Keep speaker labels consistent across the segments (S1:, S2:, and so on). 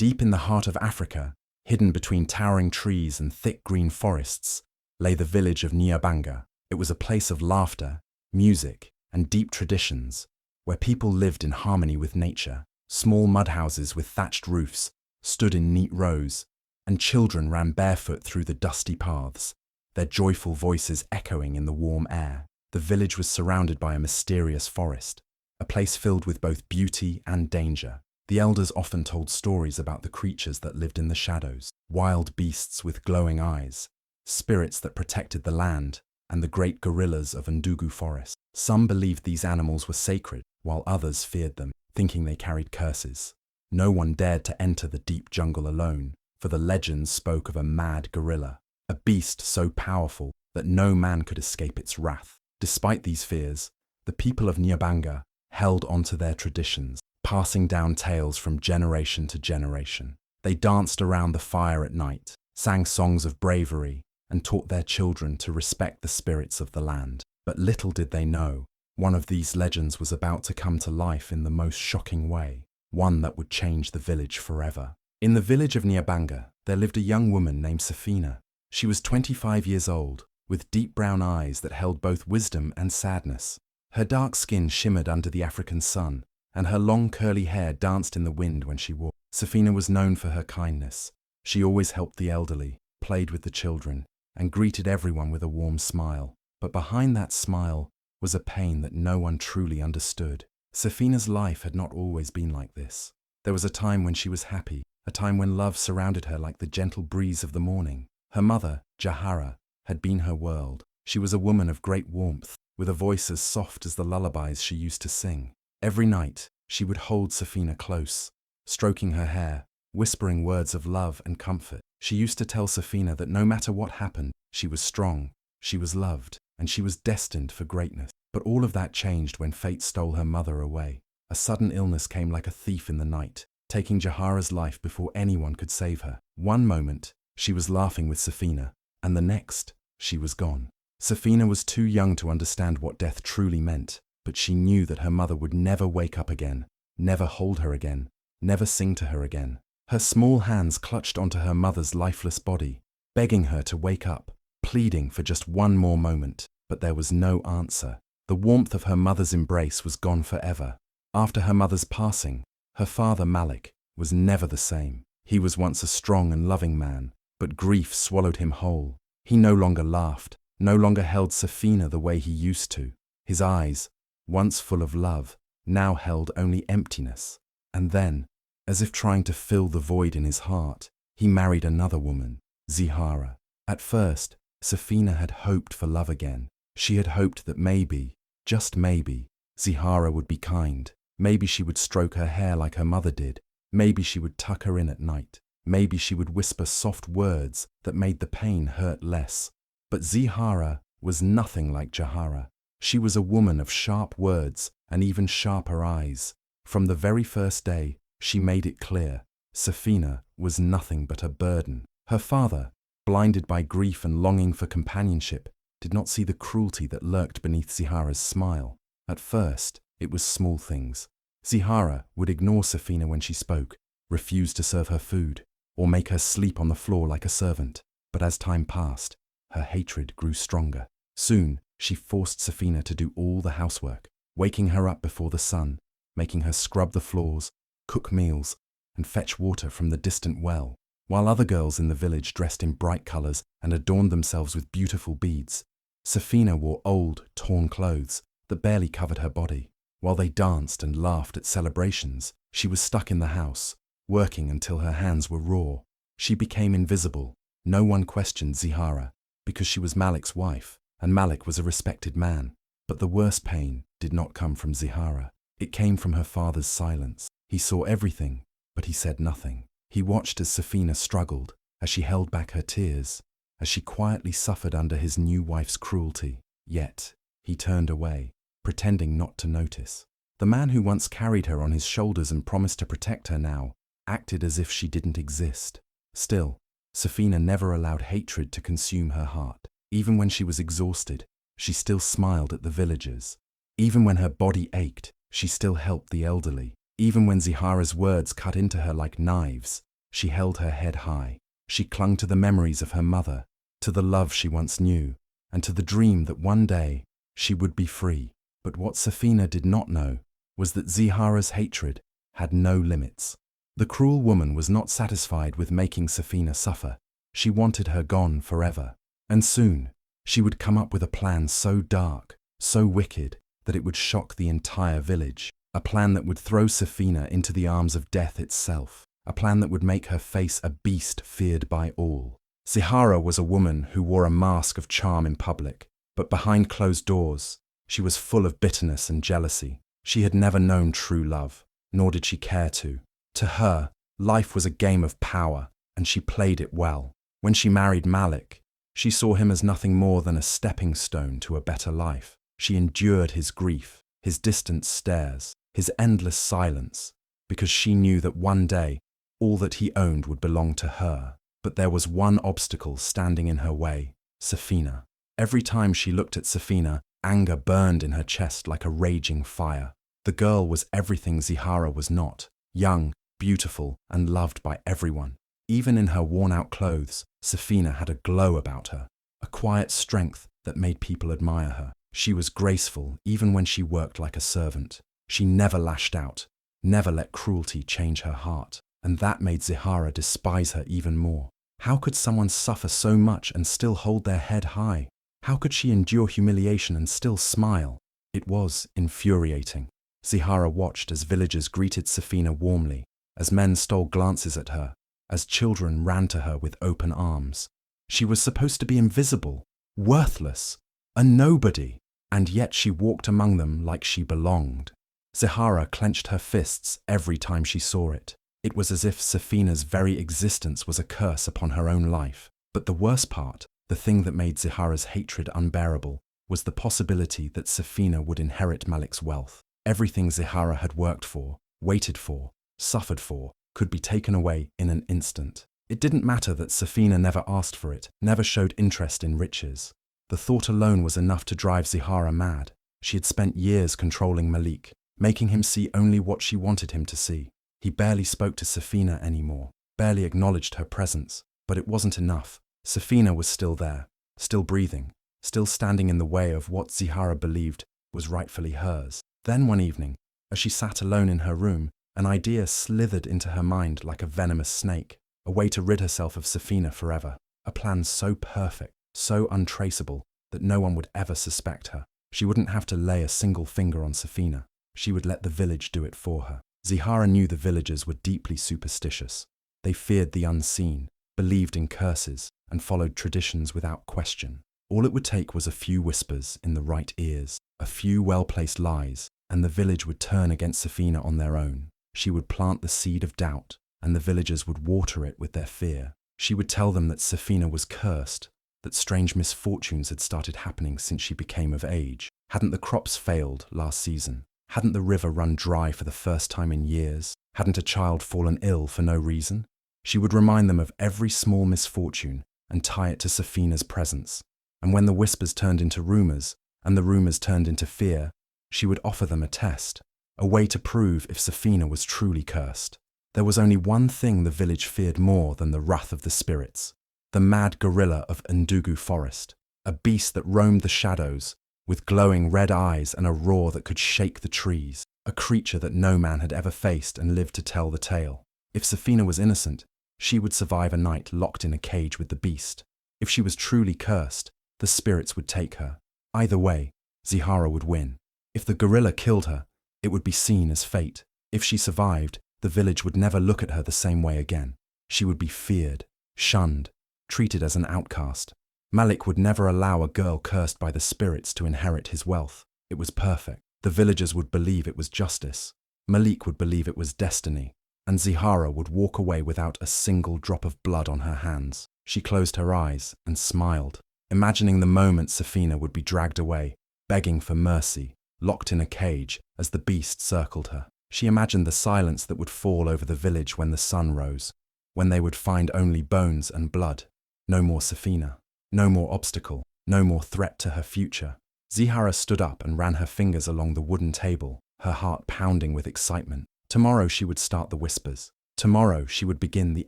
S1: Deep in the heart of Africa, hidden between towering trees and thick green forests, lay the village of Nyabanga. It was a place of laughter, music, and deep traditions, where people lived in harmony with nature. Small mud houses with thatched roofs stood in neat rows, and children ran barefoot through the dusty paths, their joyful voices echoing in the warm air. The village was surrounded by a mysterious forest, a place filled with both beauty and danger. The elders often told stories about the creatures that lived in the shadows, wild beasts with glowing eyes, spirits that protected the land, and the great gorillas of Ndugu Forest. Some believed these animals were sacred, while others feared them, thinking they carried curses. No one dared to enter the deep jungle alone, for the legends spoke of a mad gorilla, a beast so powerful that no man could escape its wrath. Despite these fears, the people of Nyabanga held onto their traditions, passing down tales from generation to generation. They danced around the fire at night, sang songs of bravery, and taught their children to respect the spirits of the land. But little did they know, one of these legends was about to come to life in the most shocking way, one that would change the village forever. In the village of Nyabanga, there lived a young woman named Saphina. She was 25 years old, with deep brown eyes that held both wisdom and sadness. Her dark skin shimmered under the African sun, and her long curly hair danced in the wind when she walked. Saphina was known for her kindness. She always helped the elderly, played with the children, and greeted everyone with a warm smile. But behind that smile was a pain that no one truly understood. Saphina's life had not always been like this. There was a time when she was happy, a time when love surrounded her like the gentle breeze of the morning. Her mother, Zahara, had been her world. She was a woman of great warmth, with a voice as soft as the lullabies she used to sing. Every night, she would hold Saphina close, stroking her hair, whispering words of love and comfort. She used to tell Saphina that no matter what happened, she was strong, she was loved, and she was destined for greatness. But all of that changed when fate stole her mother away. A sudden illness came like a thief in the night, taking Zahara's life before anyone could save her. One moment, she was laughing with Saphina, and the next, she was gone. Saphina was too young to understand what death truly meant, but she knew that her mother would never wake up again, never hold her again, never sing to her again. Her small hands clutched onto her mother's lifeless body, begging her to wake up, pleading for just one more moment. But there was no answer. The warmth of her mother's embrace was gone forever. After her mother's passing, her father Malik was never the same. He was once a strong and loving man, but grief swallowed him whole. He no longer laughed, no longer held Saphina the way he used to. His eyes, once full of love, now held only emptiness. And then, as if trying to fill the void in his heart, he married another woman, Zahara. At first, Saphina had hoped for love again. She had hoped that maybe, just maybe, Zahara would be kind. Maybe she would stroke her hair like her mother did. Maybe she would tuck her in at night. Maybe she would whisper soft words that made the pain hurt less. But Zahara was nothing like Zahara. She was a woman of sharp words and even sharper eyes. From the very first day, she made it clear, Saphina was nothing but a burden. Her father, blinded by grief and longing for companionship, did not see the cruelty that lurked beneath Zahara's smile. At first, it was small things. Zahara would ignore Saphina when she spoke, refuse to serve her food, or make her sleep on the floor like a servant. But as time passed, her hatred grew stronger. Soon, she forced Saphina to do all the housework, waking her up before the sun, making her scrub the floors, cook meals, and fetch water from the distant well. While other girls in the village dressed in bright colors and adorned themselves with beautiful beads, Saphina wore old, torn clothes that barely covered her body. While they danced and laughed at celebrations, she was stuck in the house, working until her hands were raw. She became invisible. No one questioned Zahara, because she was Malik's wife, and Malik was a respected man. But the worst pain did not come from Zahara. It came from her father's silence. He saw everything, but he said nothing. He watched as Saphina struggled, as she held back her tears, as she quietly suffered under his new wife's cruelty. Yet, he turned away, pretending not to notice. The man who once carried her on his shoulders and promised to protect her now acted as if she didn't exist. Still, Saphina never allowed hatred to consume her heart. Even when she was exhausted, she still smiled at the villagers. Even when her body ached, she still helped the elderly. Even when Zahara's words cut into her like knives, She held her head high. She clung to the memories of her mother, to the love she once knew, and to the dream that one day she would be free. But what Saphina did not know was that Zahara's hatred had no limits. The cruel woman was not satisfied with making Saphina suffer. She wanted her gone forever. And soon, she would come up with a plan so dark, so wicked, that it would shock the entire village. A plan that would throw Saphina into the arms of death itself. A plan that would make her face a beast feared by all. Zahara was a woman who wore a mask of charm in public, but behind closed doors, she was full of bitterness and jealousy. She had never known true love, nor did she care to. To her, life was a game of power, and she played it well. When she married Malik, she saw him as nothing more than a stepping stone to a better life. She endured his grief, his distant stares, his endless silence, because she knew that one day, all that he owned would belong to her. But there was one obstacle standing in her way: Saphina. Every time she looked at Saphina, anger burned in her chest like a raging fire. The girl was everything Zahara was not: young, beautiful, and loved by everyone. Even in her worn-out clothes, Saphina had a glow about her, a quiet strength that made people admire her. She was graceful even when she worked like a servant. She never lashed out, never let cruelty change her heart. And that made Zahara despise her even more. How could someone suffer so much and still hold their head high? How could she endure humiliation and still smile? It was infuriating. Zahara watched as villagers greeted Saphina warmly, as men stole glances at her, as children ran to her with open arms. She was supposed to be invisible, worthless, a nobody, and yet she walked among them like she belonged. Zahara clenched her fists every time she saw it. It was as if Saphina's very existence was a curse upon her own life. But the worst part, the thing that made Zahara's hatred unbearable, was the possibility that Saphina would inherit Malik's wealth. Everything Zahara had worked for, waited for, suffered for, could be taken away in an instant. It didn't matter that Saphina never asked for it, never showed interest in riches. The thought alone was enough to drive Zahara mad. She had spent years controlling Malik, making him see only what she wanted him to see. He barely spoke to Saphina anymore, barely acknowledged her presence. But it wasn't enough. Saphina was still there, still breathing, still standing in the way of what Zahara believed was rightfully hers. Then one evening, as she sat alone in her room, an idea slithered into her mind like a venomous snake, a way to rid herself of Saphina forever. A plan so perfect, so untraceable, that no one would ever suspect her. She wouldn't have to lay a single finger on Saphina. She would let the village do it for her. Zahara knew the villagers were deeply superstitious. They feared the unseen, believed in curses, and followed traditions without question. All it would take was a few whispers in the right ears, a few well-placed lies, and the village would turn against Saphina on their own. She would plant the seed of doubt, and the villagers would water it with their fear. She would tell them that Saphina was cursed, that strange misfortunes had started happening since she became of age. Hadn't the crops failed last season? Hadn't the river run dry for the first time in years? Hadn't a child fallen ill for no reason? She would remind them of every small misfortune and tie it to Saphina's presence. And when the whispers turned into rumors, and the rumors turned into fear, she would offer them a test, a way to prove if Saphina was truly cursed. There was only one thing the village feared more than the wrath of the spirits: the mad gorilla of Ndugu Forest, a beast that roamed the shadows, with glowing red eyes and a roar that could shake the trees, a creature that no man had ever faced and lived to tell the tale. If Saphina was innocent, she would survive a night locked in a cage with the beast. If she was truly cursed, the spirits would take her. Either way, Zahara would win. If the gorilla killed her, it would be seen as fate. If she survived, the village would never look at her the same way again. She would be feared, shunned, treated as an outcast. Malik would never allow a girl cursed by the spirits to inherit his wealth. It was perfect. The villagers would believe it was justice. Malik would believe it was destiny. And Zahara would walk away without a single drop of blood on her hands. She closed her eyes and smiled, imagining the moment Saphina would be dragged away, begging for mercy, locked in a cage as the beast circled her. She imagined the silence that would fall over the village when the sun rose, when they would find only bones and blood. No more Saphina. No more obstacle, no more threat to her future. Zahara stood up and ran her fingers along the wooden table, her heart pounding with excitement. Tomorrow she would start the whispers. Tomorrow she would begin the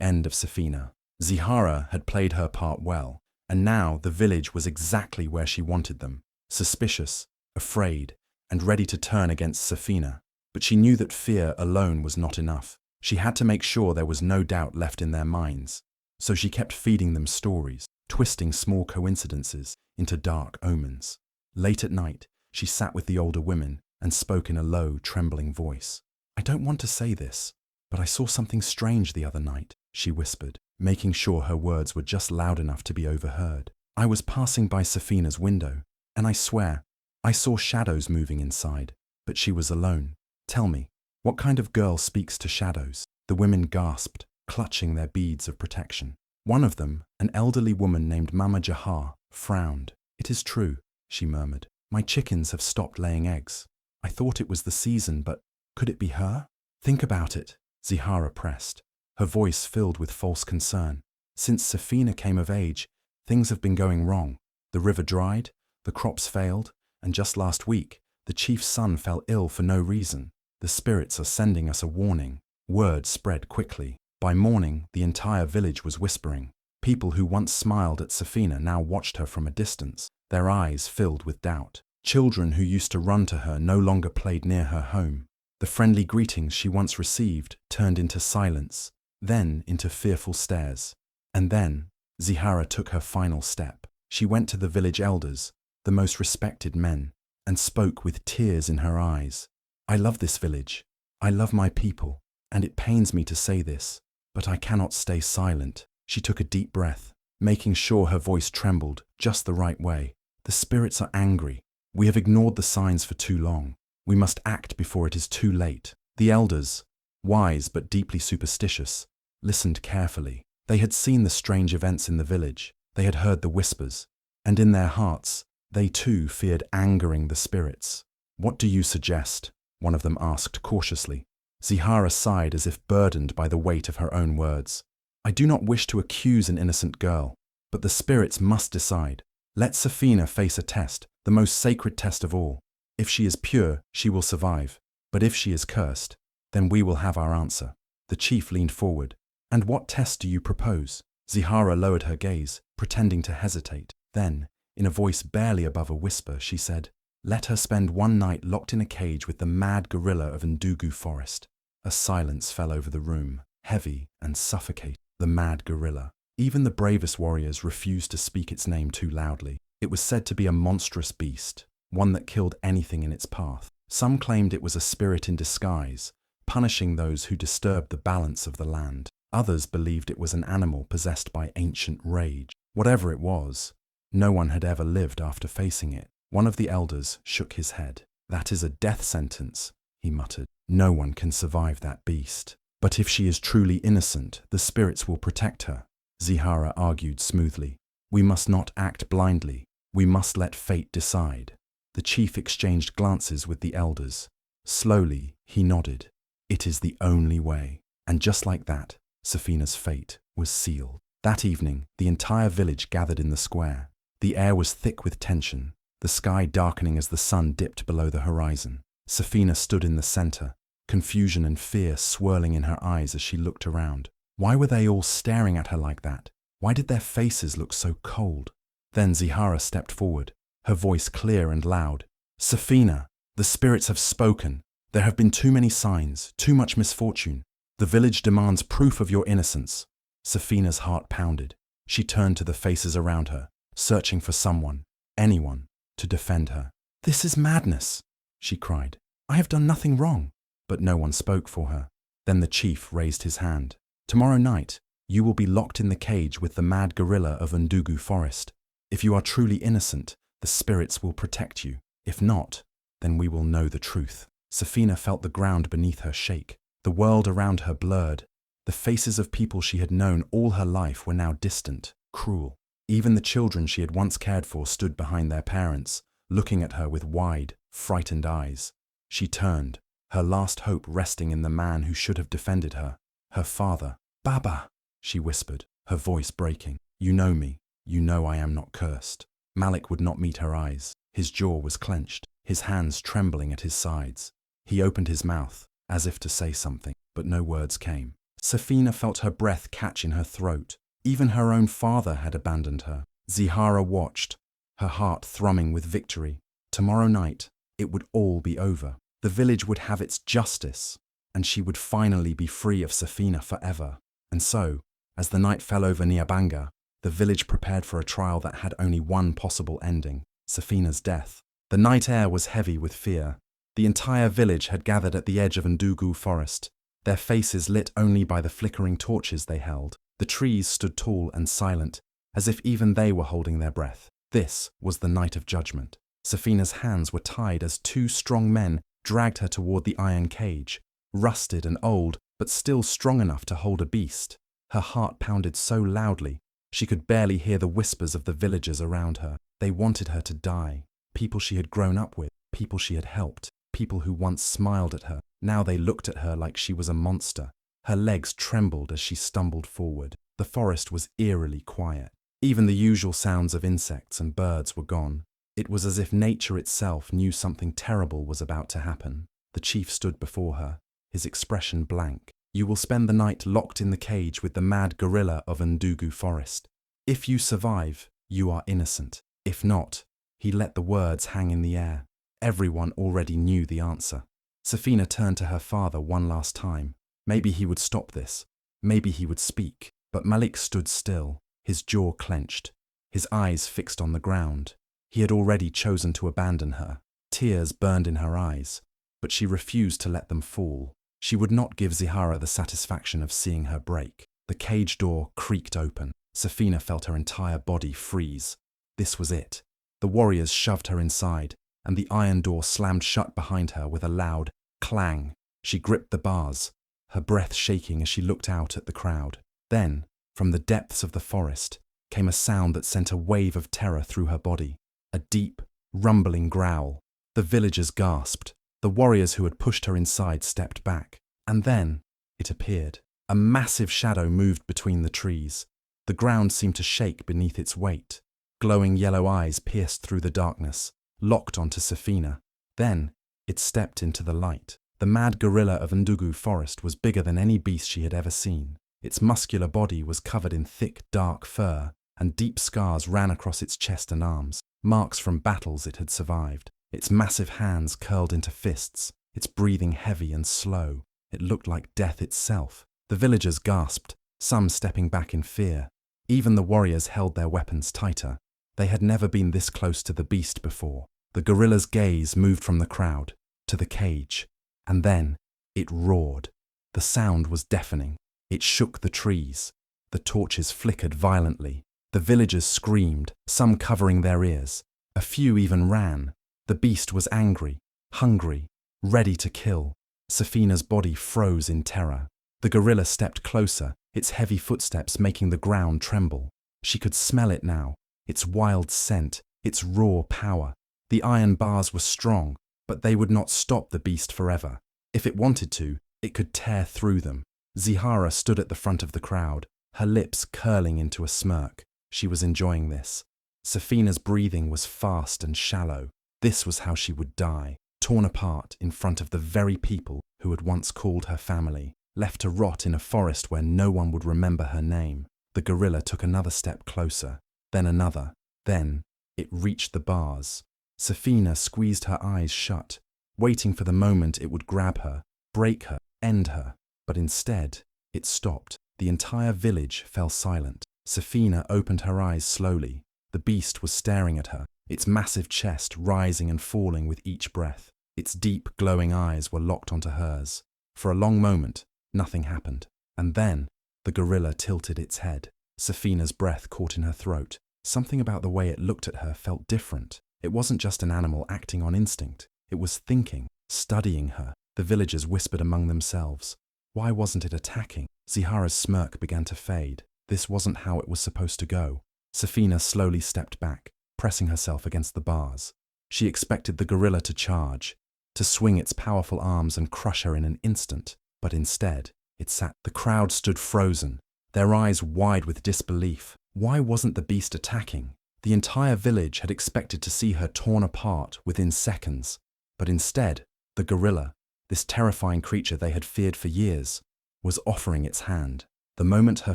S1: end of Saphina. Zahara had played her part well, and now the village was exactly where she wanted them, suspicious, afraid, and ready to turn against Saphina. But she knew that fear alone was not enough. She had to make sure there was no doubt left in their minds. So she kept feeding them stories, twisting small coincidences into dark omens. Late at night, she sat with the older women and spoke in a low, trembling voice. "I don't want to say this, but I saw something strange the other night," she whispered, making sure her words were just loud enough to be overheard. "I was passing by Saphina's window, and I swear, I saw shadows moving inside, but she was alone. Tell me, what kind of girl speaks to shadows?" The women gasped, clutching their beads of protection. One of them, an elderly woman named Mama Zahara, frowned. "It is true," she murmured. "My chickens have stopped laying eggs. I thought it was the season, but could it be her?" "Think about it," Zahara pressed, her voice filled with false concern. "Since Saphina came of age, things have been going wrong. The river dried, the crops failed, and just last week, the chief's son fell ill for no reason. The spirits are sending us a warning." Word spread quickly. By morning, the entire village was whispering. People who once smiled at Saphina now watched her from a distance, their eyes filled with doubt. Children who used to run to her no longer played near her home. The friendly greetings she once received turned into silence, then into fearful stares. And then, Zahara took her final step. She went to the village elders, the most respected men, and spoke with tears in her eyes. "I love this village. I love my people, and it pains me to say this, but I cannot stay silent." She took a deep breath, making sure her voice trembled just the right way. "The spirits are angry. We have ignored the signs for too long. We must act before it is too late." The elders, wise but deeply superstitious, listened carefully. They had seen the strange events in the village. They had heard the whispers, and in their hearts, they too feared angering the spirits. "What do you suggest?" one of them asked cautiously. Zahara sighed as if burdened by the weight of her own words. "I do not wish to accuse an innocent girl, but the spirits must decide. Let Saphina face a test, the most sacred test of all. If she is pure, she will survive, but if she is cursed, then we will have our answer." The chief leaned forward. "And what test do you propose?" Zahara lowered her gaze, pretending to hesitate. Then, in a voice barely above a whisper, she said, "Let her spend one night locked in a cage with the mad gorilla of Ndugu forest." A silence fell over the room, heavy and suffocating. The mad gorilla. Even the bravest warriors refused to speak its name too loudly. It was said to be a monstrous beast, one that killed anything in its path. Some claimed it was a spirit in disguise, punishing those who disturbed the balance of the land. Others believed it was an animal possessed by ancient rage. Whatever it was, no one had ever lived after facing it. One of the elders shook his head. "That is a death sentence," he muttered. "No one can survive that beast. But if she is truly innocent, the spirits will protect her," Zahara argued smoothly. "We must not act blindly. We must let fate decide." The chief exchanged glances with the elders. Slowly, he nodded. "It is the only way." And just like that, Saphina's fate was sealed. That evening, the entire village gathered in the square. The air was thick with tension, the sky darkening as the sun dipped below the horizon. Saphina stood in the center, confusion and fear swirling in her eyes as she looked around. Why were they all staring at her like that? Why did their faces look so cold? Then Zahara stepped forward, her voice clear and loud. "Saphina, the spirits have spoken. There have been too many signs, too much misfortune. The village demands proof of your innocence." Saphina's heart pounded. She turned to the faces around her, searching for someone, anyone, to defend her. "This is madness," she cried. "I have done nothing wrong." But no one spoke for her. Then the chief raised his hand. "Tomorrow night, you will be locked in the cage with the mad gorilla of Ndugu forest. If you are truly innocent, the spirits will protect you. If not, then we will know the truth." Saphina felt the ground beneath her shake. The world around her blurred. The faces of people she had known all her life were now distant, cruel. Even the children she had once cared for stood behind their parents, looking at her with wide, frightened eyes. She turned, her last hope resting in the man who should have defended her, her father. "Baba," she whispered, her voice breaking. "You know me. You know I am not cursed." Malik would not meet her eyes. His jaw was clenched, his hands trembling at his sides. He opened his mouth, as if to say something, but no words came. Saphina felt her breath catch in her throat. Even her own father had abandoned her. Zahara watched, her heart thrumming with victory. Tomorrow night, it would all be over. The village would have its justice, and she would finally be free of Saphina forever. And so, as the night fell over Nyabanga, the village prepared for a trial that had only one possible ending: Saphina's death. The night air was heavy with fear. The entire village had gathered at the edge of Ndugu forest, their faces lit only by the flickering torches they held. The trees stood tall and silent, as if even they were holding their breath. This was the night of judgment. Saphina's hands were tied as two strong men dragged her toward the iron cage, rusted and old, but still strong enough to hold a beast. Her heart pounded so loudly, she could barely hear the whispers of the villagers around her. They wanted her to die. People she had grown up with, people she had helped, people who once smiled at her. Now they looked at her like she was a monster. Her legs trembled as she stumbled forward. The forest was eerily quiet. Even the usual sounds of insects and birds were gone. It was as if nature itself knew something terrible was about to happen. The chief stood before her, his expression blank. "You will spend the night locked in the cage with the mad gorilla of Ndugu forest. If you survive, you are innocent. If not," he let the words hang in the air. Everyone already knew the answer. Saphina turned to her father one last time. Maybe he would stop this. Maybe he would speak. But Malik stood still, his jaw clenched, his eyes fixed on the ground. He had already chosen to abandon her. Tears burned in her eyes, but she refused to let them fall. She would not give Zahara the satisfaction of seeing her break. The cage door creaked open. Saphina felt her entire body freeze. This was it. The warriors shoved her inside, and the iron door slammed shut behind her with a loud clang. She gripped the bars, her breath shaking as she looked out at the crowd. Then, from the depths of the forest, came a sound that sent a wave of terror through her body. A deep, rumbling growl. The villagers gasped. The warriors who had pushed her inside stepped back. And then, it appeared. A massive shadow moved between the trees. The ground seemed to shake beneath its weight. Glowing yellow eyes pierced through the darkness, locked onto Saphina. Then, it stepped into the light. The mad gorilla of Ndugu forest was bigger than any beast she had ever seen. Its muscular body was covered in thick, dark fur, and deep scars ran across its chest and arms, marks from battles it had survived. Its massive hands curled into fists, its breathing heavy and slow. It looked like death itself. The villagers gasped, some stepping back in fear. Even the warriors held their weapons tighter. They had never been this close to the beast before. The gorilla's gaze moved from the crowd to the cage, and then it roared. The sound was deafening. It shook the trees. The torches flickered violently. The villagers screamed, some covering their ears. A few even ran. The beast was angry, hungry, ready to kill. Saphina's body froze in terror. The gorilla stepped closer, its heavy footsteps making the ground tremble. She could smell it now, its wild scent, its raw power. The iron bars were strong, but they would not stop the beast forever. If it wanted to, it could tear through them. Zahara stood at the front of the crowd, her lips curling into a smirk. She was enjoying this. Saphina's breathing was fast and shallow. This was how she would die, torn apart in front of the very people who had once called her family, left to rot in a forest where no one would remember her name. The gorilla took another step closer, then another. Then it reached the bars. Saphina squeezed her eyes shut, waiting for the moment it would grab her, break her, end her. But instead, it stopped. The entire village fell silent. Saphina opened her eyes slowly. The beast was staring at her, its massive chest rising and falling with each breath. Its deep, glowing eyes were locked onto hers. For a long moment, nothing happened. And then, the gorilla tilted its head. Saphina's breath caught in her throat. Something about the way it looked at her felt different. It wasn't just an animal acting on instinct. It was thinking, studying her. The villagers whispered among themselves. Why wasn't it attacking? Zahara's smirk began to fade. This wasn't how it was supposed to go. Saphina slowly stepped back, pressing herself against the bars. She expected the gorilla to charge, to swing its powerful arms and crush her in an instant. But instead, it sat. The crowd stood frozen, their eyes wide with disbelief. Why wasn't the beast attacking? The entire village had expected to see her torn apart within seconds. But instead, the gorilla, this terrifying creature they had feared for years, was offering its hand. The moment her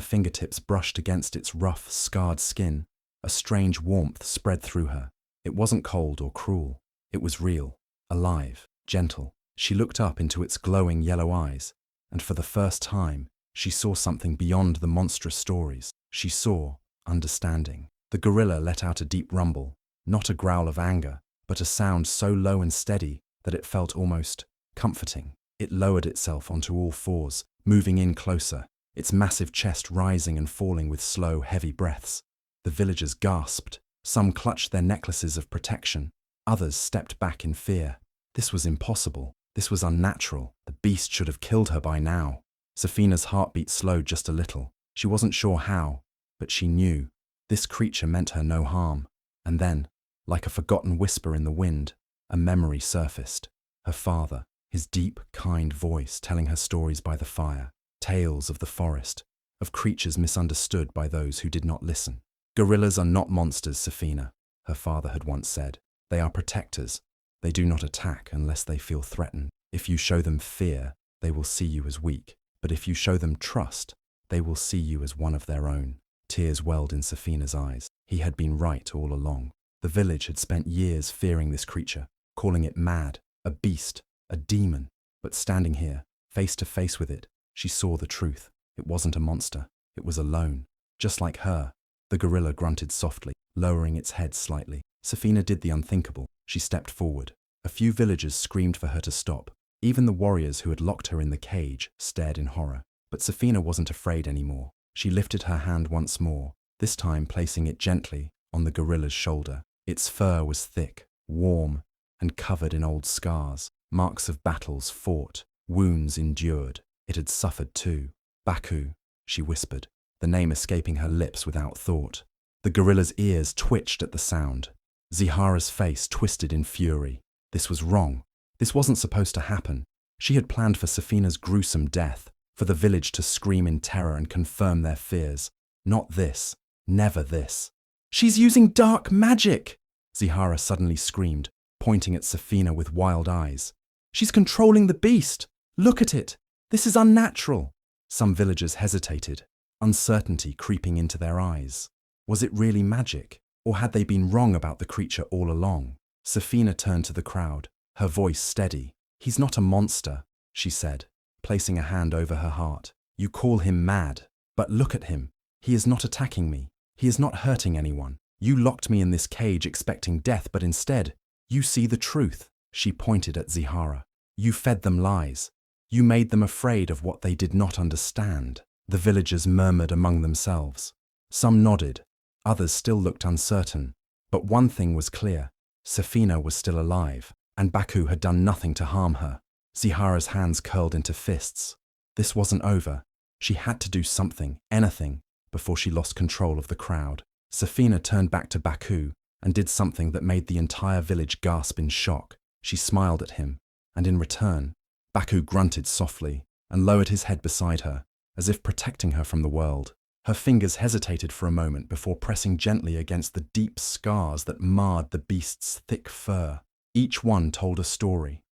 S1: fingertips brushed against its rough, scarred skin, a strange warmth spread through her. It wasn't cold or cruel. It was real, alive, gentle. She looked up into its glowing yellow eyes, and for the first time, she saw something beyond the monstrous stories. She saw understanding. The gorilla let out a deep rumble, not a growl of anger, but a sound so low and steady that it felt almost comforting. It lowered itself onto all fours, moving in closer, its massive chest rising and falling with slow, heavy breaths. The villagers gasped. Some clutched their necklaces of protection. Others stepped back in fear. This was impossible. This was unnatural. The beast should have killed her by now. Saphina's heartbeat slowed just a little. She wasn't sure how, but she knew. This creature meant her no harm. And then, like a forgotten whisper in the wind, a memory surfaced. Her father, his deep, kind voice telling her stories by the fire, tales of the forest, of creatures misunderstood by those who did not listen. Gorillas are not monsters, Saphina, her father had once said. They are protectors. They do not attack unless they feel threatened. If you show them fear, they will see you as weak. But if you show them trust, they will see you as one of their own. Tears welled in Saphina's eyes. He had been right all along. The village had spent years fearing this creature, calling it mad, a beast, a demon. But standing here, face to face with it, she saw the truth. It wasn't a monster. It was alone. Just like her. The gorilla grunted softly, lowering its head slightly. Saphina did the unthinkable. She stepped forward. A few villagers screamed for her to stop. Even the warriors who had locked her in the cage stared in horror. But Saphina wasn't afraid anymore. She lifted her hand once more, this time placing it gently on the gorilla's shoulder. Its fur was thick, warm, and covered in old scars, marks of battles fought, wounds endured. It had suffered too. Baku, she whispered, the name escaping her lips without thought. The gorilla's ears twitched at the sound. Zahara's face twisted in fury. This was wrong. This wasn't supposed to happen. She had planned for Saphina's gruesome death, for the village to scream in terror and confirm their fears. Not this. Never this. "She's using dark magic!" Zahara suddenly screamed, pointing at Saphina with wild eyes. "She's controlling the beast! Look at it! This is unnatural!" Some villagers hesitated, uncertainty creeping into their eyes. Was it really magic? Or had they been wrong about the creature all along? Saphina turned to the crowd, her voice steady. "He's not a monster," she said, placing a hand over her heart. "You call him mad, but look at him. He is not attacking me. He is not hurting anyone. You locked me in this cage expecting death, but instead, you see the truth." She pointed at Zahara. "You fed them lies. You made them afraid of what they did not understand." The villagers murmured among themselves. Some nodded. Others still looked uncertain. But one thing was clear. Saphina was still alive, and Baku had done nothing to harm her. Zahara's hands curled into fists. This wasn't over. She had to do something, anything, before she lost control of the crowd. Saphina turned back to Baku and did something that made the entire village gasp in shock. She smiled at him, and in return, Baku grunted softly and lowered his head beside her, as if protecting her from the world. Her fingers hesitated for a moment before pressing gently against the deep scars that marred the beast's thick fur. Each one told a story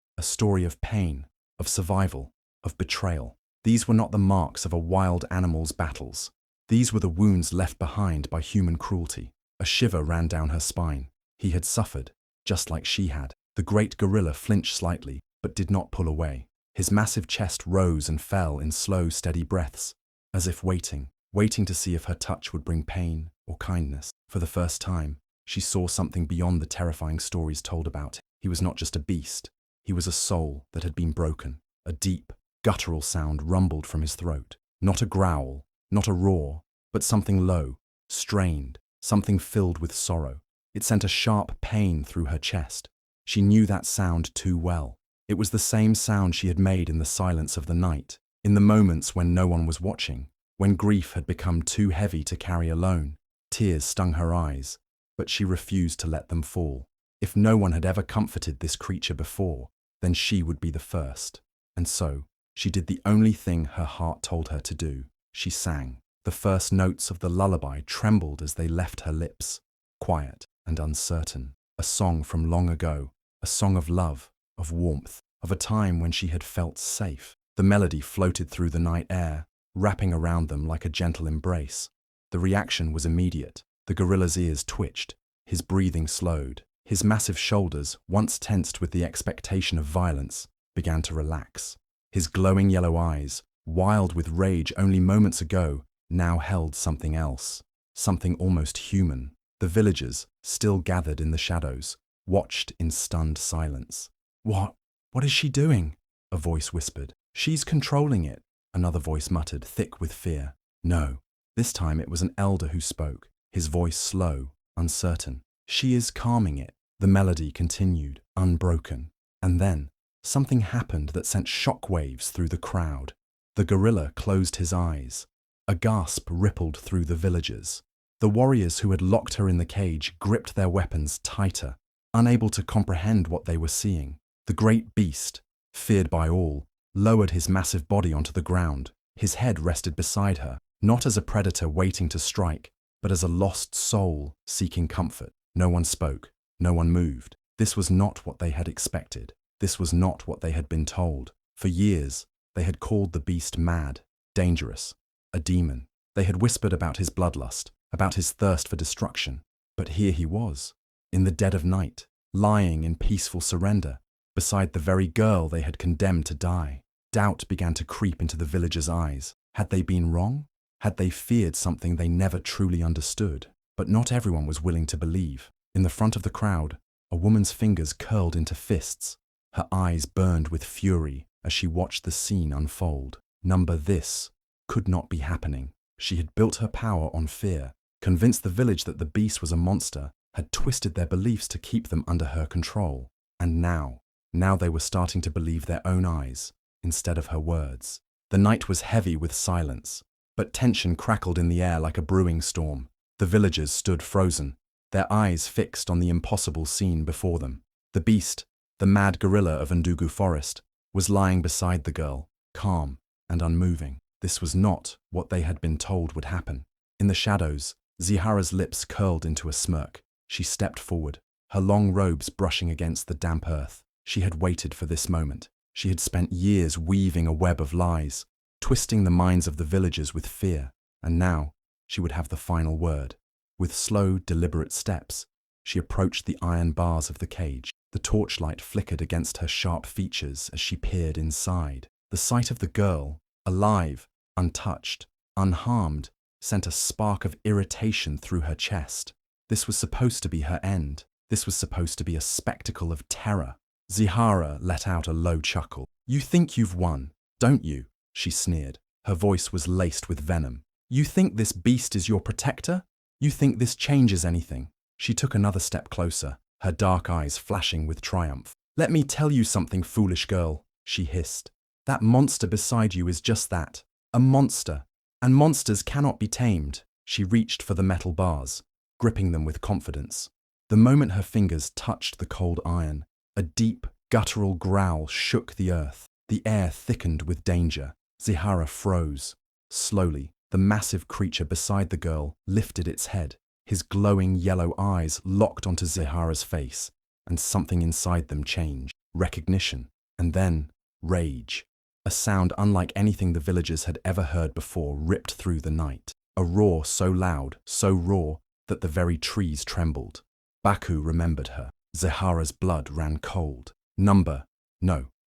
S1: of pain, of survival, of betrayal. These were not the marks of a wild animal's battles. These were the wounds left behind by human cruelty. A shiver ran down her spine. He had suffered, just like she had. The great gorilla flinched slightly, but did not pull away. His massive chest rose and fell in slow, steady breaths, as if waiting to see if her touch would bring pain or kindness. For the first time, she saw something beyond the terrifying stories told about him. He was not just a beast. He was a soul that had been broken. A deep, guttural sound rumbled from his throat. Not a growl, not a roar, but something low, strained, something filled with sorrow. It sent a sharp pain through her chest. She knew that sound too well. It was the same sound she had made in the silence of the night, in the moments when no one was watching, when grief had become too heavy to carry alone. Tears stung her eyes, but she refused to let them fall. If no one had ever comforted this creature before, then she would be the first. And so, she did the only thing her heart told her to do. She sang. The first notes of the lullaby trembled as they left her lips, quiet and uncertain. A song from long ago, a song of love, of warmth, of a time when she had felt safe. The melody floated through the night air, wrapping around them like a gentle embrace. The reaction was immediate. The gorilla's ears twitched, his breathing slowed. His massive shoulders, once tensed with the expectation of violence, began to relax. His glowing yellow eyes, wild with rage only moments ago, now held something else, something almost human. The villagers, still gathered in the shadows, watched in stunned silence. What is she doing?" a voice whispered. "She's controlling it," another voice muttered, thick with fear. No, this time it was an elder who spoke, his voice slow, uncertain. "She is calming it." The melody continued, unbroken. And then, something happened that sent shockwaves through the crowd. The gorilla closed his eyes. A gasp rippled through the villagers. The warriors who had locked her in the cage gripped their weapons tighter, unable to comprehend what they were seeing. The great beast, feared by all, lowered his massive body onto the ground. His head rested beside her, not as a predator waiting to strike, but as a lost soul seeking comfort. No one spoke. No one moved. This was not what they had expected. This was not what they had been told. For years, they had called the beast mad, dangerous, a demon. They had whispered about his bloodlust, about his thirst for destruction. But here he was, in the dead of night, lying in peaceful surrender, beside the very girl they had condemned to die. Doubt began to creep into the villagers' eyes. Had they been wrong? Had they feared something they never truly understood? But not everyone was willing to believe. In the front of the crowd, a woman's fingers curled into fists. Her eyes burned with fury as she watched the scene unfold. This could not be happening. She had built her power on fear, convinced the village that the beast was a monster, had twisted their beliefs to keep them under her control. And now they were starting to believe their own eyes instead of her words. The night was heavy with silence, but tension crackled in the air like a brewing storm. The villagers stood frozen, their eyes fixed on the impossible scene before them. The beast, the mad gorilla of Ndugu Forest, was lying beside the girl, calm and unmoving. This was not what they had been told would happen. In the shadows, Zahara's lips curled into a smirk. She stepped forward, her long robes brushing against the damp earth. She had waited for this moment. She had spent years weaving a web of lies, twisting the minds of the villagers with fear, and now she would have the final word. With slow, deliberate steps, she approached the iron bars of the cage. The torchlight flickered against her sharp features as she peered inside. The sight of the girl, alive, untouched, unharmed, sent a spark of irritation through her chest. This was supposed to be her end. This was supposed to be a spectacle of terror. Zahara let out a low chuckle. "You think you've won, don't you?" she sneered. Her voice was laced with venom. "You think this beast is your protector? You think this changes anything?" She took another step closer, her dark eyes flashing with triumph. "Let me tell you something, foolish girl," she hissed. "That monster beside you is just that, a monster, and monsters cannot be tamed." She reached for the metal bars, gripping them with confidence. The moment her fingers touched the cold iron, a deep, guttural growl shook the earth. The air thickened with danger. Zahara froze. Slowly, the massive creature beside the girl lifted its head. His glowing yellow eyes locked onto Zahara's face, and something inside them changed. Recognition, and then rage. A sound unlike anything the villagers had ever heard before ripped through the night. A roar so loud, so raw, that the very trees trembled. Baku remembered her. Zahara's blood ran cold. No,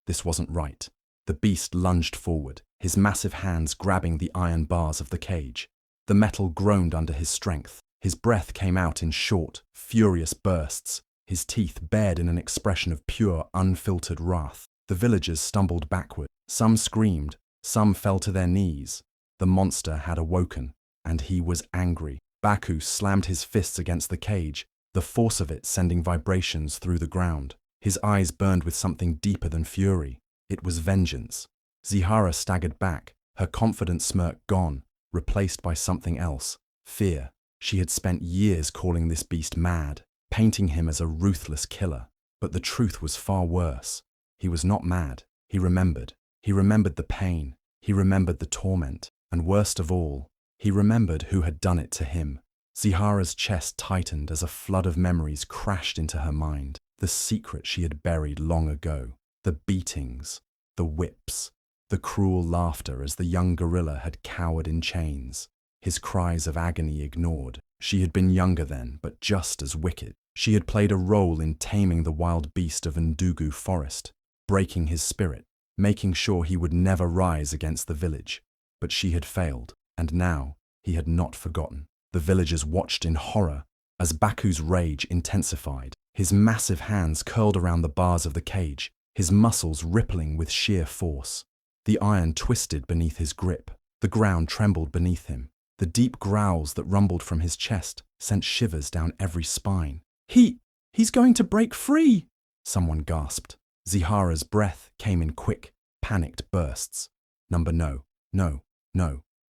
S1: this wasn't right. The beast lunged forward, his massive hands grabbing the iron bars of the cage. The metal groaned under his strength. His breath came out in short, furious bursts, his teeth bared in an expression of pure, unfiltered wrath. The villagers stumbled backward. Some screamed, some fell to their knees. The monster had awoken, and he was angry. Baku slammed his fists against the cage, the force of it sending vibrations through the ground. His eyes burned with something deeper than fury. It was vengeance. Zahara staggered back, her confident smirk gone, replaced by something else, fear. She had spent years calling this beast mad, painting him as a ruthless killer. But the truth was far worse. He was not mad. He remembered. He remembered the pain. He remembered the torment. And worst of all, he remembered who had done it to him. Zahara's chest tightened as a flood of memories crashed into her mind. The secret she had buried long ago. The beatings, the whips, the cruel laughter as the young gorilla had cowered in chains, his cries of agony ignored. She had been younger then, but just as wicked. She had played a role in taming the wild beast of Ndugu forest, breaking his spirit, making sure he would never rise against the village. But she had failed, and now he had not forgotten. The villagers watched in horror as Baku's rage intensified. His massive hands curled around the bars of the cage, his muscles rippling with sheer force. The iron twisted beneath his grip. The ground trembled beneath him. The deep growls that rumbled from his chest sent shivers down every spine. He's going to break free, someone gasped. Zahara's breath came in quick, panicked bursts. No,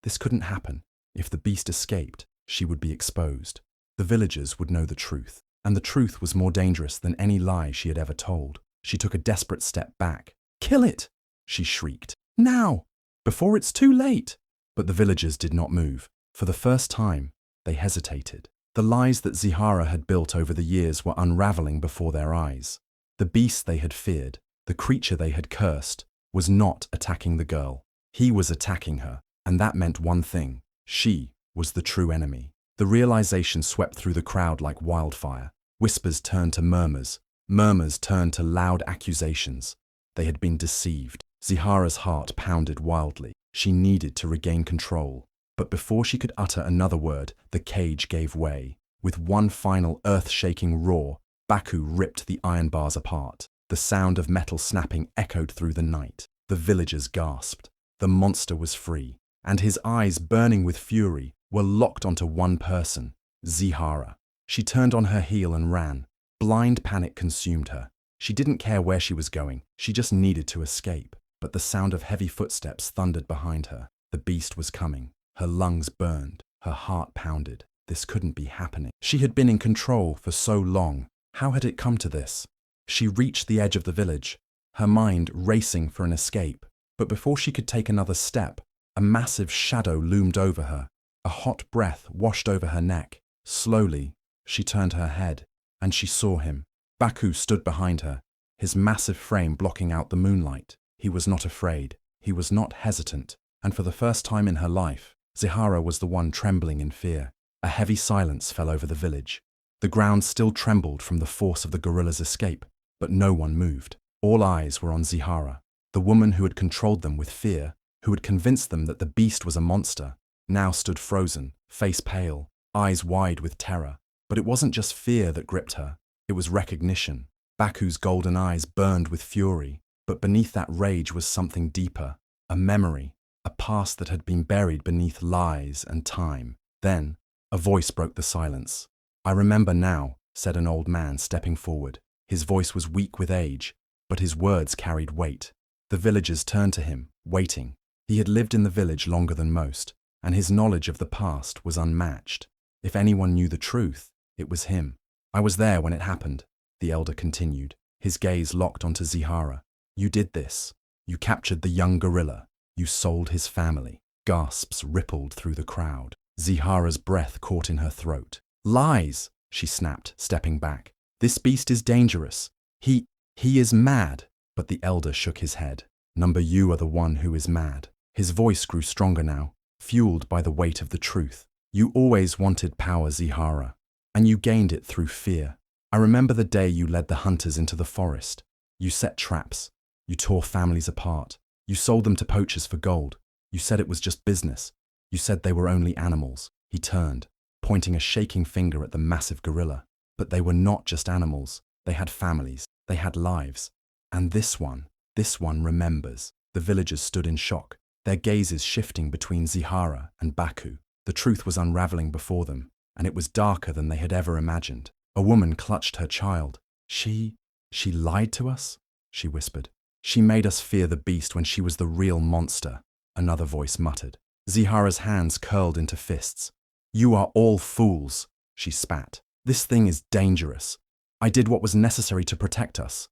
S1: this couldn't happen. If the beast escaped, she would be exposed. The villagers would know the truth, and the truth was more dangerous than any lie she had ever told. She took a desperate step back. "Kill it!" she shrieked. "Now! Before it's too late!" But the villagers did not move. For the first time, they hesitated. The lies that Zahara had built over the years were unraveling before their eyes. The beast they had feared, the creature they had cursed, was not attacking the girl. He was attacking her, and that meant one thing. She was the true enemy. The realization swept through the crowd like wildfire. Whispers turned to murmurs. Murmurs turned to loud accusations. They had been deceived. Zahara's heart pounded wildly. She needed to regain control. But before she could utter another word, the cage gave way. With one final earth-shaking roar, Baku ripped the iron bars apart. The sound of metal snapping echoed through the night. The villagers gasped. The monster was free, and his eyes, burning with fury, were locked onto one person, Zahara. She turned on her heel and ran. Blind panic consumed her. She didn't care where she was going. She just needed to escape. But the sound of heavy footsteps thundered behind her. The beast was coming. Her lungs burned. Her heart pounded. This couldn't be happening. She had been in control for so long. How had it come to this? She reached the edge of the village, her mind racing for an escape. But before she could take another step, a massive shadow loomed over her. A hot breath washed over her neck. Slowly, she turned her head, and she saw him. Baku stood behind her, his massive frame blocking out the moonlight. He was not afraid. He was not hesitant. And for the first time in her life, Zahara was the one trembling in fear. A heavy silence fell over the village. The ground still trembled from the force of the gorilla's escape, but no one moved. All eyes were on Zahara, the woman who had controlled them with fear, who had convinced them that the beast was a monster, now stood frozen, face pale, eyes wide with terror. But it wasn't just fear that gripped her, it was recognition. Baku's golden eyes burned with fury, but beneath that rage was something deeper, a memory, a past that had been buried beneath lies and time. Then, a voice broke the silence. "I remember now," said an old man stepping forward. His voice was weak with age, but his words carried weight. The villagers turned to him, waiting. He had lived in the village longer than most, and his knowledge of the past was unmatched. If anyone knew the truth, it was him. "I was there when it happened," the elder continued, his gaze locked onto Zahara. "You did this. You captured the young gorilla. You sold his family." Gasps rippled through the crowd. Zahara's breath caught in her throat. "Lies!" she snapped, stepping back. "This beast is dangerous. He is mad." But the elder shook his head. You are the one who is mad." His voice grew stronger now, fueled by the weight of the truth. "You always wanted power, Zahara, and you gained it through fear. I remember the day you led the hunters into the forest. You set traps. You tore families apart. You sold them to poachers for gold. You said it was just business. You said they were only animals." He turned, pointing a shaking finger at the massive gorilla. But they were not just animals. They had families. They had lives. And this one remembers. The villagers stood in shock, their gazes shifting between Zahara and Baku. The truth was unraveling before them, and it was darker than they had ever imagined. A woman clutched her child. She lied to us," she whispered. "She made us fear the beast when she was the real monster," another voice muttered. Zahara's hands curled into fists. "You are all fools," she spat. "This thing is dangerous. I did what was necessary to protect us.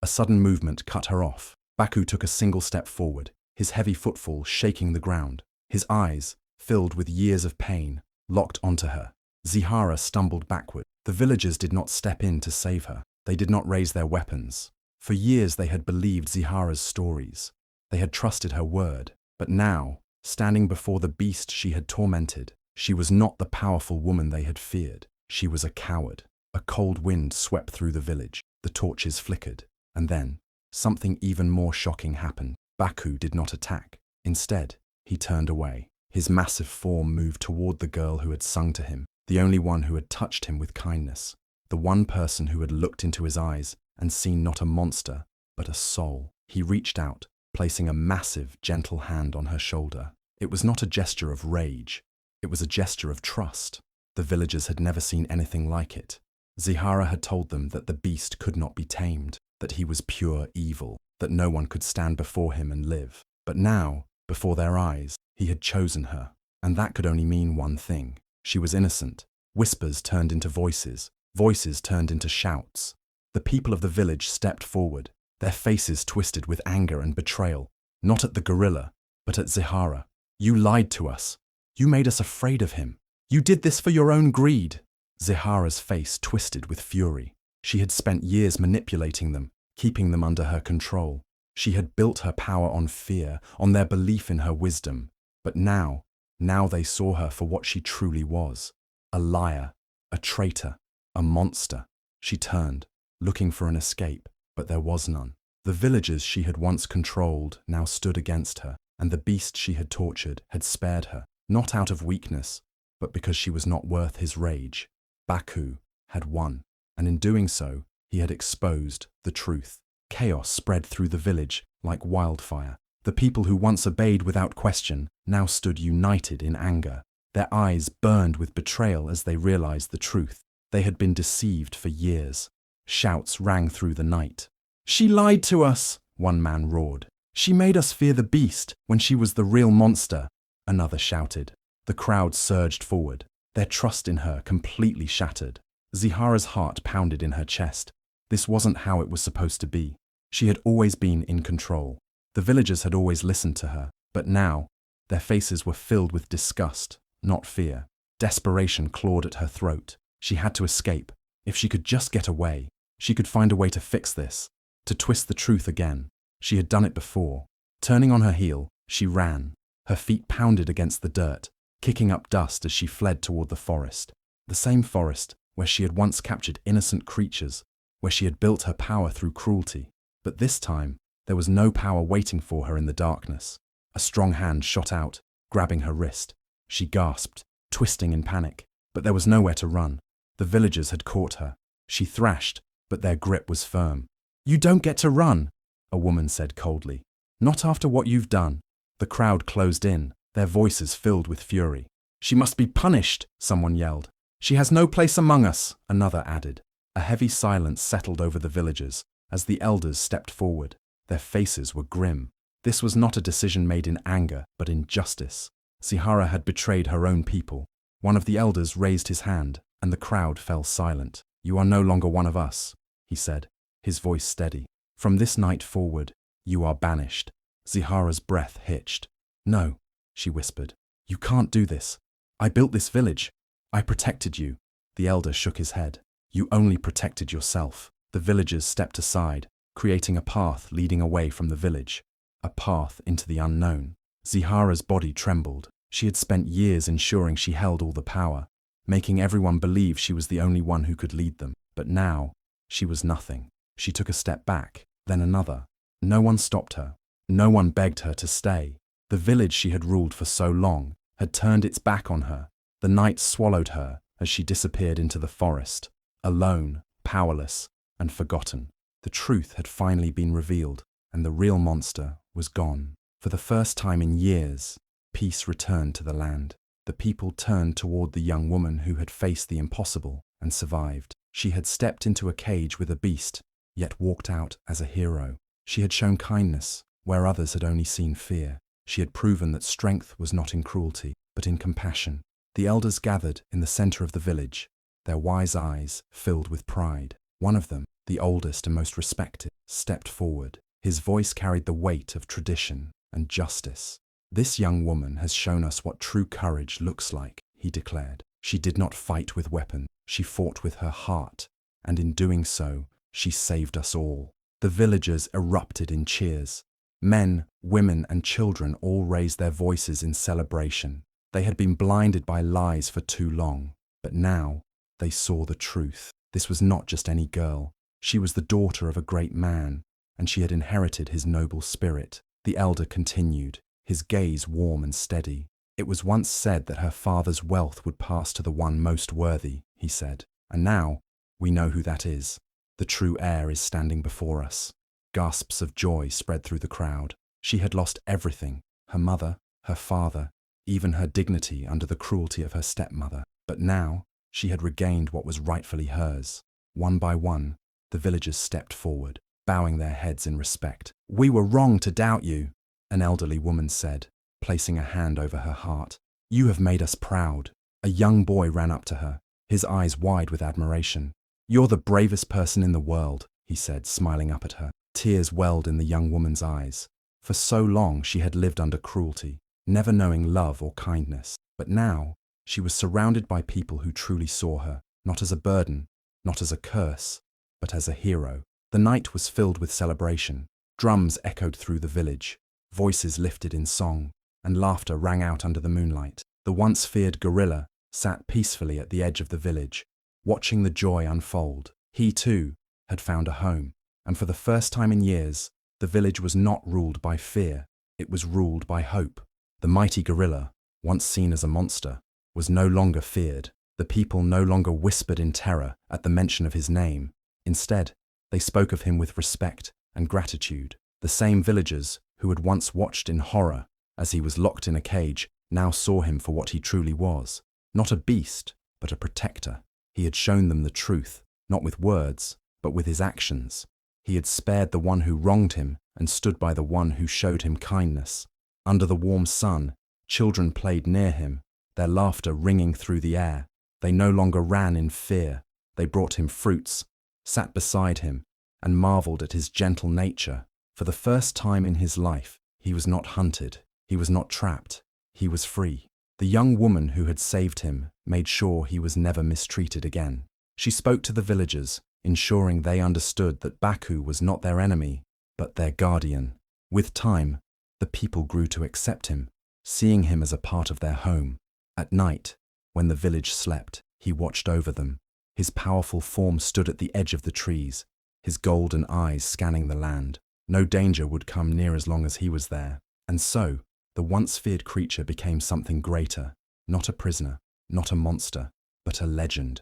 S1: A sudden movement cut her off. Baku took a single step forward, his heavy footfall shaking the ground. His eyes, filled with years of pain, locked onto her. Zahara stumbled backward. The villagers did not step in to save her. They did not raise their weapons. For years they had believed Zahara's stories. They had trusted her word. But now, standing before the beast she had tormented, she was not the powerful woman they had feared. She was a coward. A cold wind swept through the village. The torches flickered. And then, something even more shocking happened. Baku did not attack. Instead, he turned away. His massive form moved toward the girl who had sung to him, the only one who had touched him with kindness, the one person who had looked into his eyes and seen not a monster, but a soul. He reached out, placing a massive, gentle hand on her shoulder. It was not a gesture of rage. It was a gesture of trust. The villagers had never seen anything like it. Zahara had told them that the beast could not be tamed, that he was pure evil, that no one could stand before him and live. But now, before their eyes, he had chosen her, and that could only mean one thing. She was innocent. Whispers turned into voices. Voices turned into shouts. The people of the village stepped forward, their faces twisted with anger and betrayal, not at the gorilla, but at Zahara. You lied to us. You made us afraid of him. You did this for your own greed. Zahara's face twisted with fury. She had spent years manipulating them, keeping them under her control. She had built her power on fear, on their belief in her wisdom. But now they saw her for what she truly was. A liar, a traitor, a monster. She turned, looking for an escape, but there was none. The villagers she had once controlled now stood against her, and the beast she had tortured had spared her, not out of weakness, but because she was not worth his rage. Baku had won, and in doing so, he had exposed the truth. Chaos spread through the village like wildfire. The people who once obeyed without question now stood united in anger. Their eyes burned with betrayal as they realized the truth. They had been deceived for years. Shouts rang through the night. "She lied to us," one man roared. "She made us fear the beast when she was the real monster," another shouted. The crowd surged forward, their trust in her completely shattered. Zahara's heart pounded in her chest. This wasn't how it was supposed to be. She had always been in control. The villagers had always listened to her, but now, their faces were filled with disgust, not fear. Desperation clawed at her throat. She had to escape. If she could just get away, she could find a way to fix this, to twist the truth again. She had done it before. Turning on her heel, she ran. Her feet pounded against the dirt, kicking up dust as she fled toward the forest. The same forest where she had once captured innocent creatures, where she had built her power through cruelty. But this time, there was no power waiting for her in the darkness. A strong hand shot out, grabbing her wrist. She gasped, twisting in panic, but there was nowhere to run. The villagers had caught her. She thrashed, but their grip was firm. "You don't get to run," a woman said coldly. "Not after what you've done." The crowd closed in, their voices filled with fury. "She must be punished," someone yelled. "She has no place among us," another added. A heavy silence settled over the villagers as the elders stepped forward. Their faces were grim. This was not a decision made in anger, but in justice. Zahara had betrayed her own people. One of the elders raised his hand, and the crowd fell silent. "You are no longer one of us," he said, his voice steady. "From this night forward, you are banished." Zahara's breath hitched. "No," she whispered. "You can't do this. I built this village. I protected you." The elder shook his head. "You only protected yourself." The villagers stepped aside, creating a path leading away from the village. A path into the unknown. Zahara's body trembled. She had spent years ensuring she held all the power, making everyone believe she was the only one who could lead them. But now, she was nothing. She took a step back, then another. No one stopped her. No one begged her to stay. The village she had ruled for so long had turned its back on her. The night swallowed her as she disappeared into the forest, alone, powerless, and forgotten. The truth had finally been revealed, and the real monster was gone. For the first time in years, peace returned to the land. The people turned toward the young woman who had faced the impossible and survived. She had stepped into a cage with a beast, yet walked out as a hero. She had shown kindness where others had only seen fear. She had proven that strength was not in cruelty, but in compassion. The elders gathered in the center of the village, their wise eyes filled with pride. One of them, the oldest and most respected, stepped forward. His voice carried the weight of tradition and justice. "This young woman has shown us what true courage looks like," he declared. "She did not fight with weapons. She fought with her heart, and in doing so, she saved us all." The villagers erupted in cheers. Men, women, and children all raised their voices in celebration. They had been blinded by lies for too long, but now they saw the truth. This was not just any girl. She was the daughter of a great man, and she had inherited his noble spirit. The elder continued, his gaze warm and steady. It was once said that her father's wealth would pass to the one most worthy, he said. And now, we know who that is. The true heir is standing before us. Gasps of joy spread through the crowd. She had lost everything, her mother, her father, even her dignity under the cruelty of her stepmother. But now, she had regained what was rightfully hers. One by one, the villagers stepped forward, bowing their heads in respect. "We were wrong to doubt you," an elderly woman said, placing a hand over her heart. "You have made us proud." A young boy ran up to her, his eyes wide with admiration. "You're the bravest person in the world," he said, smiling up at her. Tears welled in the young woman's eyes. For so long she had lived under cruelty, never knowing love or kindness. But now she was surrounded by people who truly saw her, not as a burden, not as a curse, but as a hero. The night was filled with celebration. Drums echoed through the village, voices lifted in song, and laughter rang out under the moonlight. The once feared gorilla sat peacefully at the edge of the village, watching the joy unfold. He, too, had found a home, and for the first time in years, the village was not ruled by fear, it was ruled by hope. The mighty gorilla, once seen as a monster, was no longer feared. The people no longer whispered in terror at the mention of his name. Instead, they spoke of him with respect and gratitude. The same villagers who had once watched in horror as he was locked in a cage now saw him for what he truly was. Not a beast, but a protector. He had shown them the truth, not with words, but with his actions. He had spared the one who wronged him and stood by the one who showed him kindness. Under the warm sun, children played near him, their laughter ringing through the air. They no longer ran in fear. They brought him fruits, sat beside him, and marveled at his gentle nature. For the first time in his life, he was not hunted. He was not trapped. He was free. The young woman who had saved him made sure he was never mistreated again. She spoke to the villagers, ensuring they understood that Baku was not their enemy, but their guardian. With time, the people grew to accept him, seeing him as a part of their home. At night, when the village slept, he watched over them. His powerful form stood at the edge of the trees, his golden eyes scanning the land. No danger would come near as long as he was there. And so, the once feared creature became something greater, not a prisoner, not a monster, but a legend.